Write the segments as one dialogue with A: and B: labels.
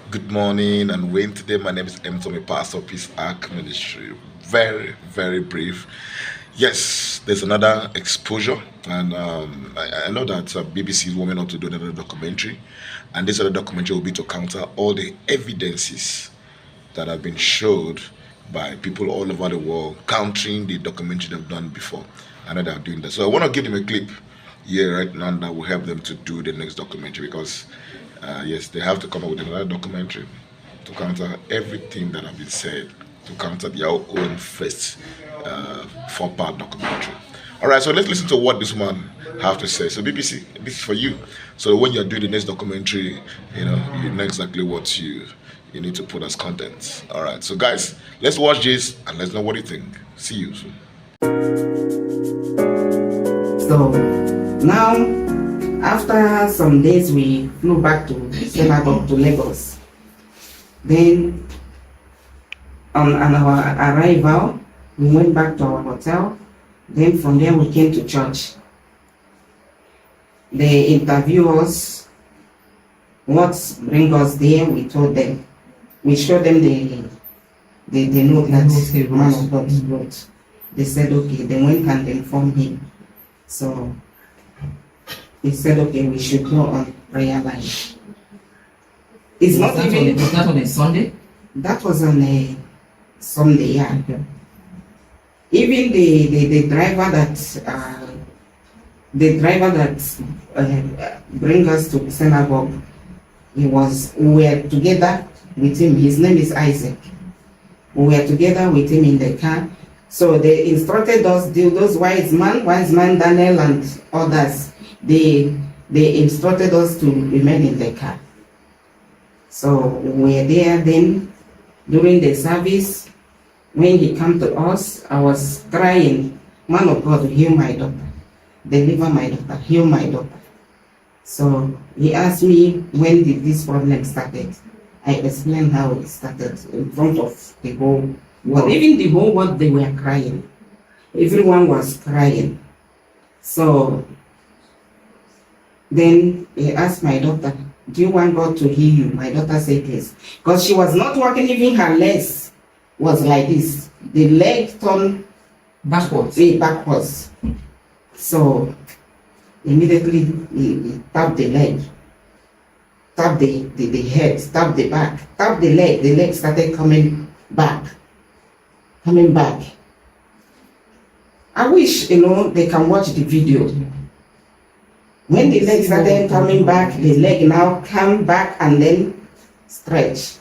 A: Good morning and Wayne. Today, my name is M. Tommy, Pastor Peace Ark Ministry. Very, very brief. Yes, there's another exposure, and I know that BBC is warming up to do another documentary, and this other documentary will be to counter all the evidences that have been showed by people all over the world, countering the documentary they've done before. I know they're doing that. So I want to give them a clip here right now that will help them to do the next documentary because, yes, they have to come up with another documentary to counter everything that have been said, to counter their own first four-part documentary. All right, so let's listen to what this man have to say. So BBC, this is for you. So when you're doing the next documentary, you know exactly what you need to put as content. All right, so guys, let's watch this and let's know what you think. See you soon.
B: So now, after some days, we flew back to Senegal to Lagos. Then, on our arrival, we went back to our hotel. Then from there, we came to church. They interviewed us. What bring us there? We told them. We showed them the note that man of God wrote. They said okay. They went and informed him. So he said okay, we should go on prayer line. It's not even.
C: Was that on a Sunday?
B: That was on a Sunday, yeah.
C: Okay.
B: Even the driver that bring us to synagogue, we were together with him. His name is Isaac. We were together with him in the car. So they instructed us, those wise man Daniel and others. They instructed us to remain in the car. So we were there. Then during the service, when he came to us, I was crying, man of God, heal my daughter, deliver my daughter, heal my daughter. So he asked me, when did this problem started? I explained how it started in front of the whole world. Even the whole world, they were crying. Everyone was crying. So then he asked my daughter, do you want God to heal you? My daughter said yes. Because she was not walking, even her legs was like this. The leg turned backwards. So immediately he tapped the leg, tapped the head, tapped the back, tapped the leg started coming back. I wish, they can watch the video. When the leg started coming back, the leg now come back and then stretch.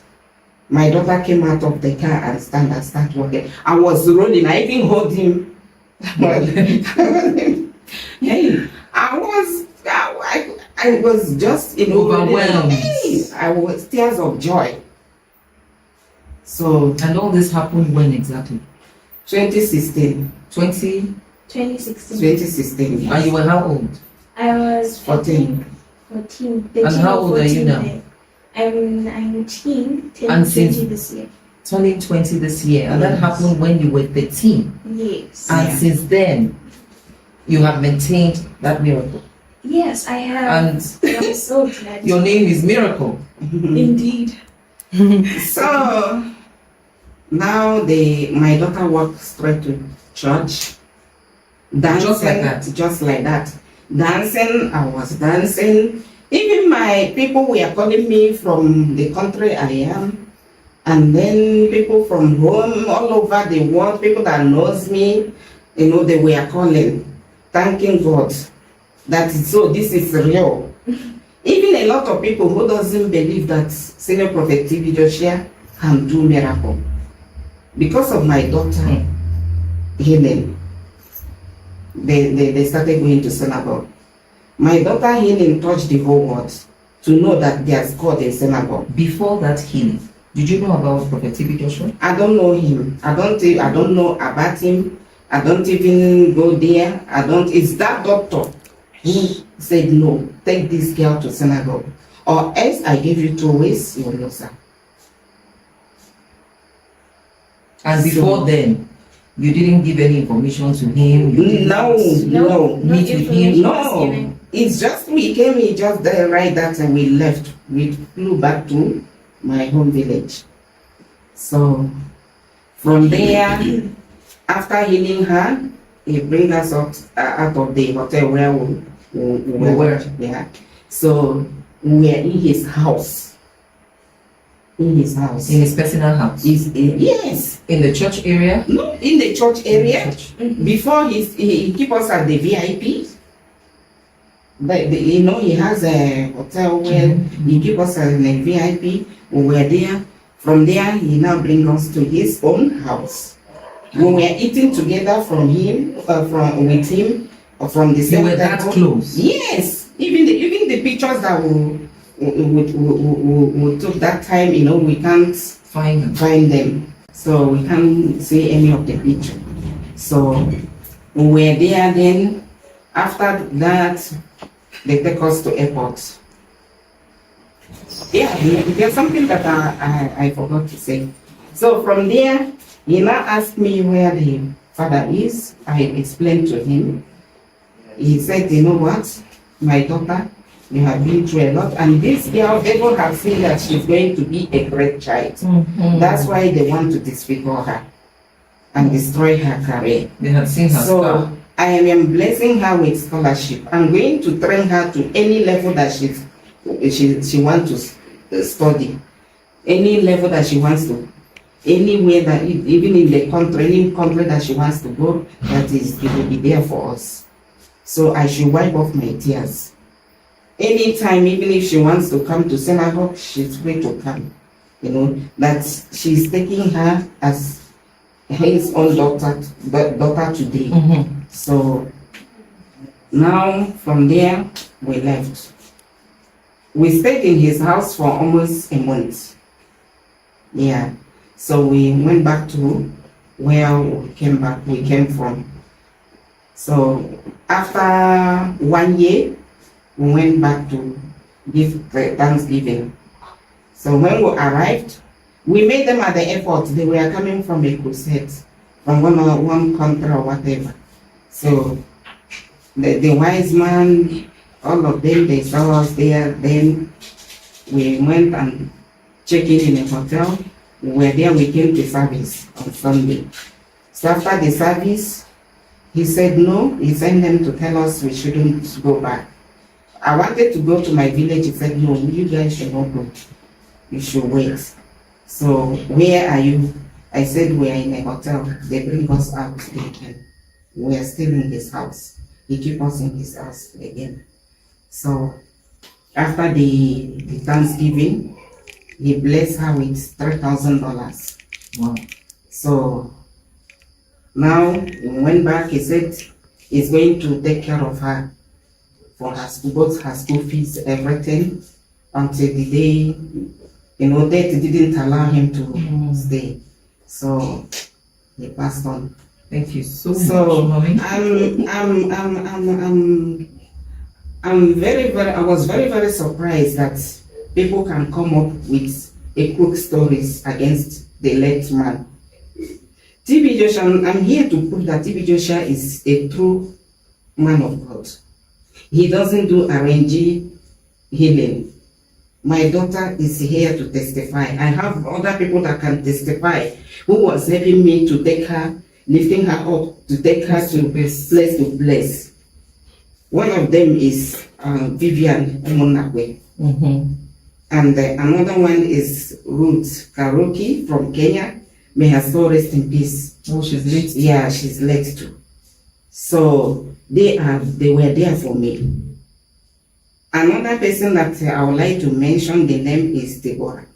B: My daughter came out of the car and start walking. I was rolling. I even hold him. Hey, I was just
C: overwhelmed.
B: I was tears of joy. So
C: And all this happened when exactly?
B: 2016.
D: 2016.
B: Yes.
C: And you were how old?
D: I was
B: 14.
D: 14.
C: And how old are you now?
D: I'm 19,
C: And
D: 20
C: since-
D: this year.
C: Turning 20 this year. And that happened when you were 13.
D: Yes.
C: And
B: Yeah.
C: since then, you have maintained that miracle.
D: Yes, I have.
C: And
D: I'm so glad.
C: your name is Miracle.
D: Indeed.
B: So now my daughter walked straight to church. Dancing,
C: Just like that.
B: Dancing, I was dancing. Even my people were calling me from the country I am. And then people from home, all over the world, people that knows me, they were calling, thanking God that this is real. Even a lot of people who doesn't believe that Senior Prophet TB Joshua can do miracle. Because of my daughter healing, they started going to synagogue. My daughter healing touched the whole world to know that there's God in synagogue.
C: Before that healing, did you know about Prophet TB Joshua?
B: I don't know him. I don't know about him. I don't even go there. It's that doctor who said no, take this girl to synagogue. Or else I give you 2 ways, you will lose her.
C: And before then, you didn't give any information to him? You did
B: No.
C: meet with him?
B: No. It's just we came, he just right that and we left. We flew back to my home village. So from there, after healing her, he bring us out of the hotel where we were. Yeah. So we were in his house. In his house.
C: In his personal house.
B: Yes.
C: In the church area?
B: No, in the church area.
C: Church.
B: Before he keep us at the VIP. But you know, he has a hotel where he keep us at the VIP. We were there. From there, he now bring us to his own house. We were eating together from him, with him, from the same.
C: You were that close?
B: Yes. Even the pictures that we took that time, you know, we can't find them. So we can't see any of the picture. So we were there then. After that, they take us to airport. Yeah, there's something that I forgot to say. So from there, he now asked me where the father is. I explained to him. He said, you know what, my daughter, you have been through a lot, and this girl, people have seen that she's going to be a great child. That's why they want to disfigure her and destroy her career.
C: They have seen her
B: so I am blessing her with scholarship. I'm going to train her to any level that she wants to study, any level that she wants to, anywhere that, even in the country, any country that she wants to go, that is, it will be there for us. So I should wipe off my tears. Anytime, even if she wants to come to synagogue, she's free to come. You know, that she's taking her as his own daughter today. So now from there, we left. We stayed in his house for almost a month. Yeah. So we went back to where we came from. So after 1 year, we went back to give Thanksgiving. So when we arrived, we met them at the airport. They were coming from a crusade, from one country or whatever. So the wise man, all of them, they saw us there. Then we went and checked in a hotel. We were there, we came to service on Sunday. So after the service, he said no, he sent them to tell us we shouldn't go back. I wanted to go to my village. He said, no, you guys should not go. You should wait. So where are you? I said, we are in a hotel. They bring us out again. We are still in his house. He keep us in his house again. So after the Thanksgiving, he blessed her with $3,000.
C: Wow.
B: So now we went back. He said he's going to take care of her for her school, both her school fees, everything, until the day, you know, death didn't allow him to stay. So he passed on.
C: Thank you so much, Mommy.
B: I was very surprised that people can come up with a crook stories against the late man. TB Joshua, I'm here to prove that TB Joshua is a true man of God. He doesn't do arrangee healing. My daughter is here to testify. I have other people that can testify who was helping me to take her, lifting her up, to take her to place to place. One of them is Vivian Monakwe. And another one is Ruth Karoki from Kenya. May her soul rest in peace.
C: Oh, she's late.
B: Yeah, she's late too. So they were there for me. Another person that I would like to mention, the name is Deborah.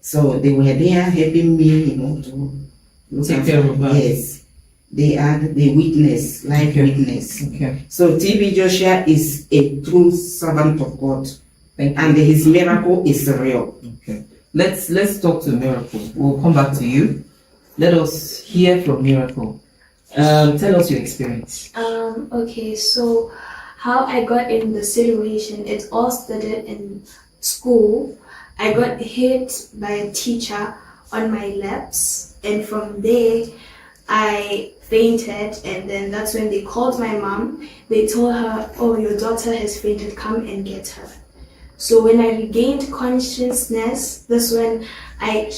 B: So they were there helping me, you know, to look
C: take care of her.
B: Yes, they are the witness, life witness.
C: Okay.
B: So TB Joshua is a true servant of God.
C: Thank you.
B: And his miracle is real.
C: Okay. Let's talk to Miracle. We'll come back to you. Let us hear from Miracle. Tell us your experience.
D: Okay, so how I got in the situation, it all started in school. I got hit by a teacher on my lips, and from there I fainted, and then that's when they called my mom. They told her, oh, your daughter has fainted, come and get her. So when I regained consciousness, that's when I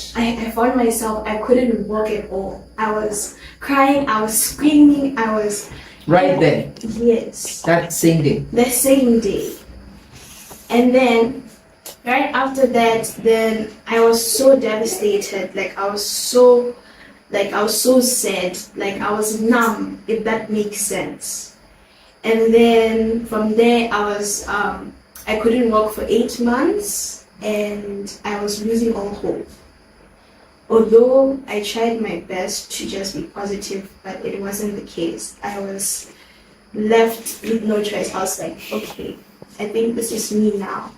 D: found myself, I couldn't walk at all. I was crying, I was screaming, I was...
C: Right there,
D: Yes.
C: that same day.
D: The same day. And then, right after that, then I was so devastated. Like I was so sad. Like I was numb, if that makes sense. And then from there, I couldn't walk for 8 months, and I was losing all hope. Although I tried my best to just be positive, but it wasn't the case. I was left with no choice. I was like, okay, I think this is me now.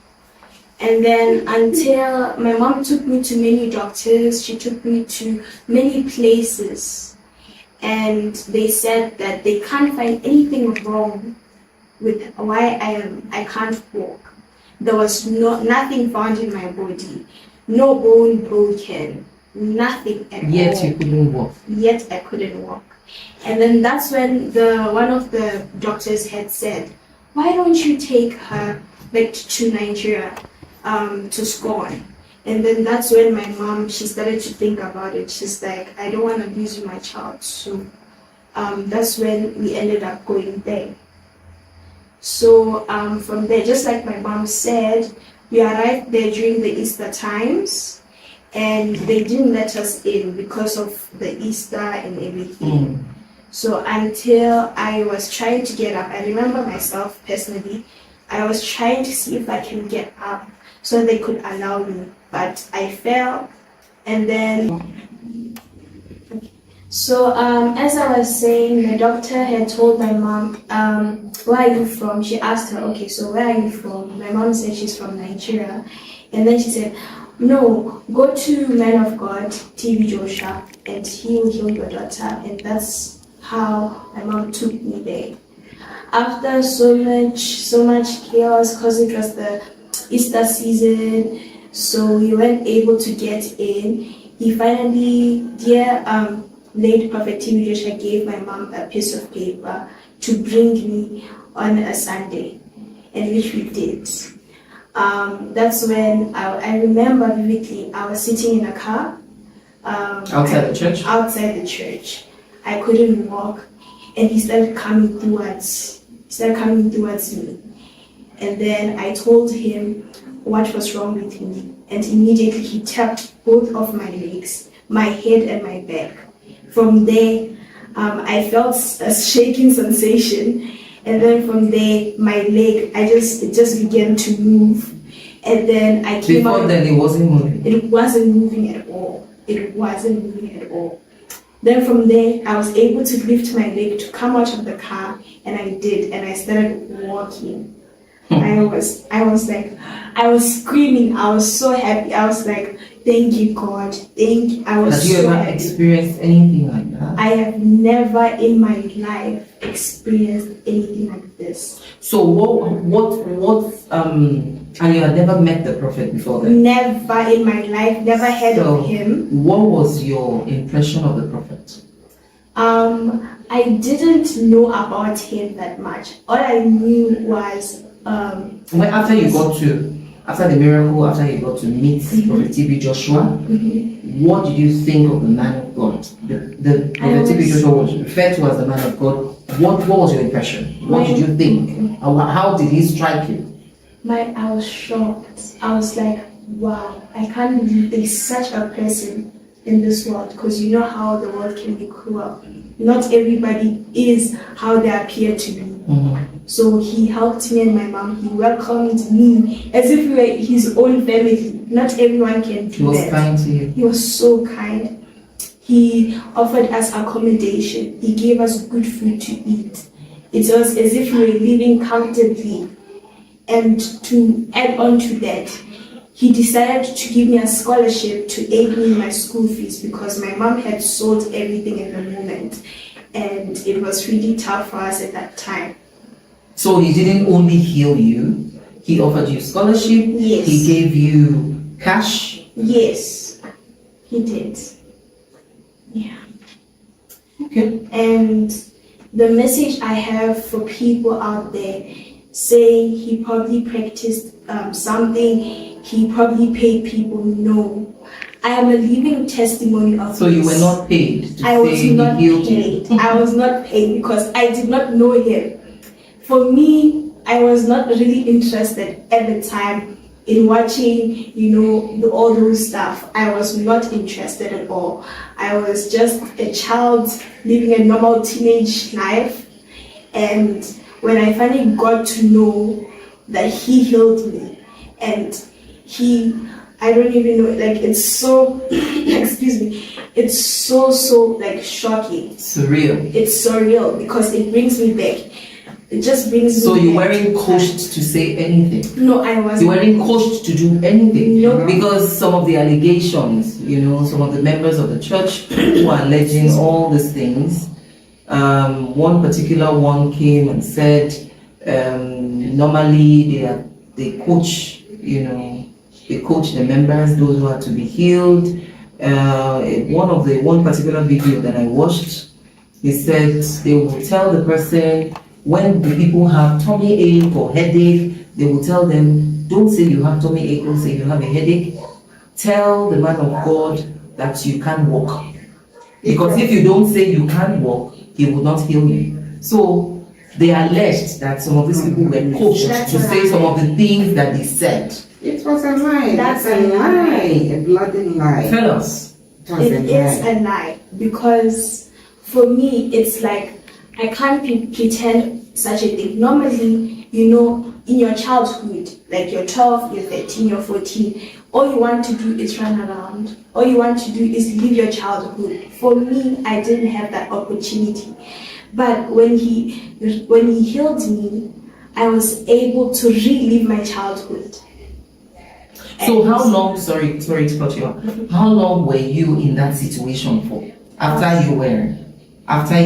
D: And then until my mom took me to many doctors, she took me to many places, and they said that they can't find anything wrong with why I can't walk. There was nothing found in my body, no bone broken, nothing at all.
C: Yet you couldn't walk.
D: Yet I couldn't walk. And then that's when one of the doctors had said, why don't you take her back to Nigeria, to SCOAN? And then that's when my mom, she started to think about it. She's like, I don't want to lose my child. So that's when we ended up going there. So from there, just like my mom said, we arrived there during the Easter times, and they didn't let us in because of the Easter and everything. So until I was trying to get up, I remember myself personally, I was trying to see if I can get up so they could allow me, but I fell. And then, so as I was saying, the doctor had told my mom, where are you from? She asked her, okay, so where are you from? My mom said she's from Nigeria. And then she said, no, go to Man of God, TB Joshua, and he will heal your daughter. And that's how my mom took me there. After so much chaos, because it was the Easter season, so we weren't able to get in. He finally, late Prophet TB Joshua gave my mom a piece of paper to bring me on a Sunday, and which we did. That's when I remember vividly, I was sitting in a car.
C: Outside the church?
D: Outside the church. I couldn't walk, and he started coming towards me. And then I told him what was wrong with me, and immediately he tapped both of my legs, my head and my back. From there, I felt a shaking sensation, and then from there, my leg, it just began to move. And then I came out.
C: Before then, it wasn't moving.
D: It wasn't moving at all. It wasn't moving at all. Then from there, I was able to lift my leg to come out of the car, and I did, and I started walking. I was screaming. I was so happy. I was like, thank you, God. Thank you. I was
C: Have you
D: so
C: ever
D: happy.
C: experienced anything like that?
D: I have never in my life experienced anything like this.
C: So and you had never met the prophet before then?
D: Never in my life, never heard of him.
C: What was your impression of the prophet?
D: I didn't know about him that much. All I knew was
C: After the miracle, after you got to meet Prophet TB Joshua, what did you think of the man of God? The Prophet TB Joshua was referred to as the man of God. What was your impression? What did you think? How did he strike you?
D: I was shocked. I was like, wow, I can't believe there's such a person in this world, because you know how the world can be cruel. Not everybody is how they appear to be. So he helped me and my mom. He welcomed me as if we were his own family. Not everyone can do that.
C: He was kind to you.
D: He was so kind. He offered us accommodation. He gave us good food to eat. It was as if we were living comfortably. And to add on to that, he decided to give me a scholarship to aid me in my school fees, because my mom had sold everything in the moment, and it was really tough for us at that time.
C: So he didn't only heal you, he offered you scholarship,
D: Yes.
C: he gave you cash.
D: Yes, he did. Yeah.
C: Okay.
D: And the message I have for people out there say he probably practiced something, he probably paid people. No. I am a living testimony of
C: So
D: this.
C: you were not paid to
D: I was
C: say
D: not
C: he healed
D: paid.
C: you?
D: I was not paid because I did not know him. For me, I was not really interested at the time in watching, all those stuff. I was not interested at all. I was just a child living a normal teenage life. And when I finally got to know that he healed me, and I don't even know, like, it's so, excuse me, it's so, like, shocking.
C: Surreal.
D: It's surreal because it brings me back. It just brings me
C: So you
D: back.
C: weren't coached to say anything?
D: No, I wasn't.
C: You weren't coached to do anything?
D: No.
C: Because some of the allegations, some of the members of the church who are alleging all these things, one particular one came and said, normally they coach, they coach the members, those who are to be healed. One particular video that I watched, he said they will tell the person when the people have tummy ache or headache, they will tell them, don't say you have tummy ache, don't say you have a headache. Tell the man of God that you can't walk. Because if you don't say you can't walk, he will not heal you. So they alleged that some of these people were coached to say some of the things that they said.
B: It was a lie.
D: That's
B: a lie. A bloody lie.
C: Tell us.
D: It is a lie because for me, it's like I can't pretend such a thing. Normally, in your childhood, like you're 12, you're 13, you're 14, all you want to do is run around. All you want to do is live your childhood. For me, I didn't have that opportunity. But when he healed me, I was able to relive my childhood.
C: So how long, sorry to cut you off, how long were you in that situation for? After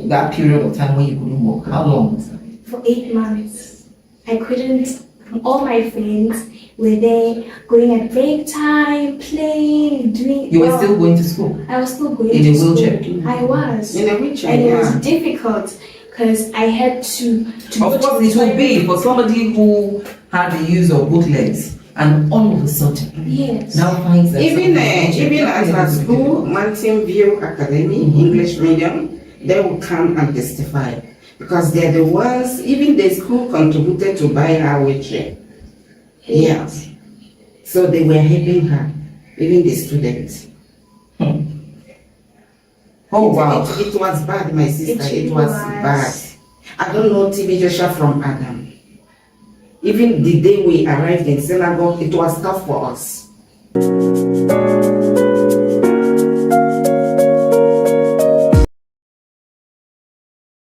C: that period of time when you couldn't walk, how long?
D: For 8 months. I couldn't, all my friends were there, going at break time, playing, doing.
C: You were still going to school?
D: I was still going
C: in
D: to
C: a
D: school.
C: wheelchair?
D: I was.
B: In a wheelchair,
D: and it was difficult because I had to
C: Of course it would be for somebody who had the use of both legs and all of a sudden
D: Yes.
C: now finds that
B: Even at our school, Mountain View Academy, English medium, they will come and testify because they're the ones. Even the school contributed to buy her wheelchair. Yes. So they were helping her, even the students.
C: Oh wow.
B: It was bad, my sister. It was bad. I don't know TB Joshua from Adam. Even the day we arrived in synagogue, it was tough for us.